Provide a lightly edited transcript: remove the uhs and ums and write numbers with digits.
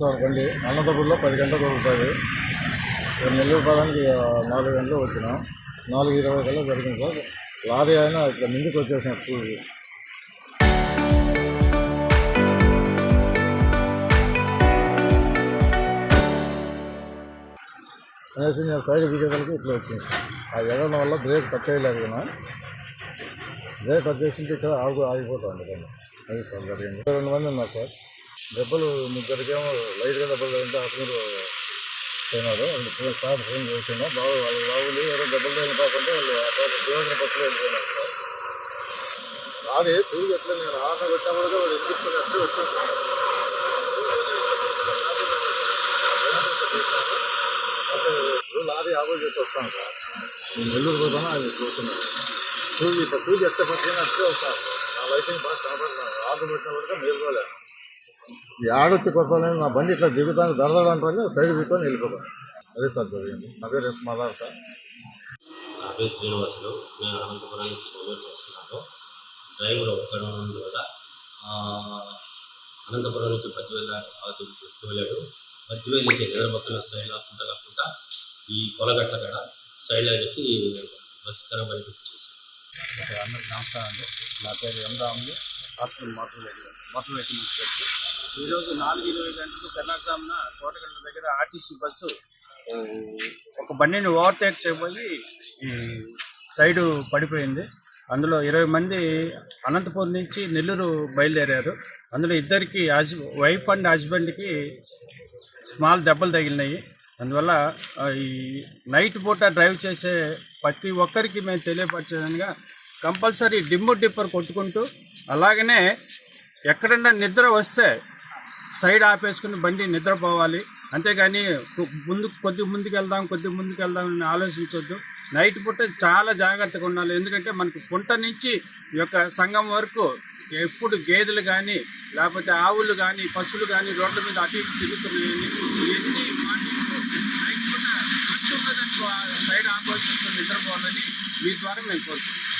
Sir బండి అనంతపూర్లో 10 గంటలకు దొరుకుతుంది. నెల్లూరు పదానికి 4 గంటలు వచ్చినాం. 4:20 కల్లా జరిగింది సార్. లారీ అయినా ఇక్కడ ముందుకు వచ్చేసిన స్కూల్కి అనేసి నేను సైడ్ దిగేదానికి ఇట్లా వచ్చింది. ఆ ఎగరడం వల్ల బ్రేక్ టచ్ చేయలేకపోయినా. బ్రేక్ టచ్ చేసింటే ఇక్కడ ఆగిపోతుంది కానీ అది సార్ జరిగింది. 2 మంది ఉన్నారు సార్. దెబ్బలు 3 లైట్గా దెబ్బలు అంటే అతను పోయినారు. సార్ ఫోన్ చేసినా బాబులు ఎవరో దెబ్బలు తగిన కాకుండా వాళ్ళు దేవుడిని బస్సులో వెళ్ళిపోయినారు సార్. లారీ తిరిగి ఎట్లా నేను ఆట పెట్టా కూడా వాడు ఎక్కించుకుని అట్లే వచ్చాను సార్. లారీ ఆపోజిట్ వస్తాను సార్. నేను నెల్లూరు పోతాను అది చూస్తున్నాను. తూగి ఎట్లా పట్టుకుని అట్లే వస్తాను. నా లైఫ్ని బాగా కనపడుతున్నాను. ఆటో పెట్టినా కూడా మేలుకోలేను. ఈ ఆడొచ్చి కొడతాను నా బండి ఇట్లా దిగుతాను దరదడంటే సైడ్ పెట్టుకొని వెళ్ళిపోతాను. అదే సార్ జరిగింది. నా పేరు ఎస్ మదార్ సార్. నా పేరు శ్రీనివాసులు. నేను అనంతపురం నుంచి నెల్లూరుకి వస్తున్నాను. డ్రైవర్ ఒక్కడున్నందువల్ల అనంతపురం నుంచి బద్దివేలు వెళ్ళాడు. బద్దివేలు నుంచి నిద్రపక్కన సైడ్ కాకుండా ఈ పొలగట్ల కాడ సైడ్ వేసి బస్సు తరబడి చేశాను. అందరికీ నమస్కారం అండి. నా పేరు రాములు. Motor vehicle inspector. ఈరోజు 4:20 గంటలకు తెల్లవారుజామున కోటగడ్డ దగ్గర ఆర్టీసీ బస్సు ఒక బండిని ఓవర్టేక్ చేయబోయి సైడు పడిపోయింది. అందులో 20 మంది అనంతపూర్ నుంచి నెల్లూరు బయలుదేరారు. అందులో ఇద్దరికి వైఫ్ అండ్ హస్బెండ్కి స్మాల్ దెబ్బలు తగిలినాయి. అందువల్ల ఈ నైట్ పూట డ్రైవ్ చేసే ప్రతి ఒక్కరికి మేము తెలియపరచేదనగా కంపల్సరీ డిప్పర్ కొట్టుకుంటూ, అలాగనే ఎక్కడన్నా నిద్ర వస్తే సైడ్ ఆపేసుకుని బండి నిద్రపోవాలి. అంతేగాని కొద్ది ముందుకు వెళ్దాం అని ఆలోచించొద్దు. నైట్ పూట చాలా జాగ్రత్తగా ఉండాలి. ఎందుకంటే మనకి కుంట నుంచి ఈ యొక్క సంఘం వరకు ఎప్పుడు గేదెలు కానీ లేకపోతే ఆవులు కానీ పశువులు కానీ రోడ్ల మీద అటు ఇటు తిరుగుతున్నాయని ఎన్ని నైట్ పూట మంచి ఉన్నదానికి సైడ్ ఆపేసుకొని నిద్రపోవాలని మీ ద్వారా మేము కోరుకుంటున్నాం.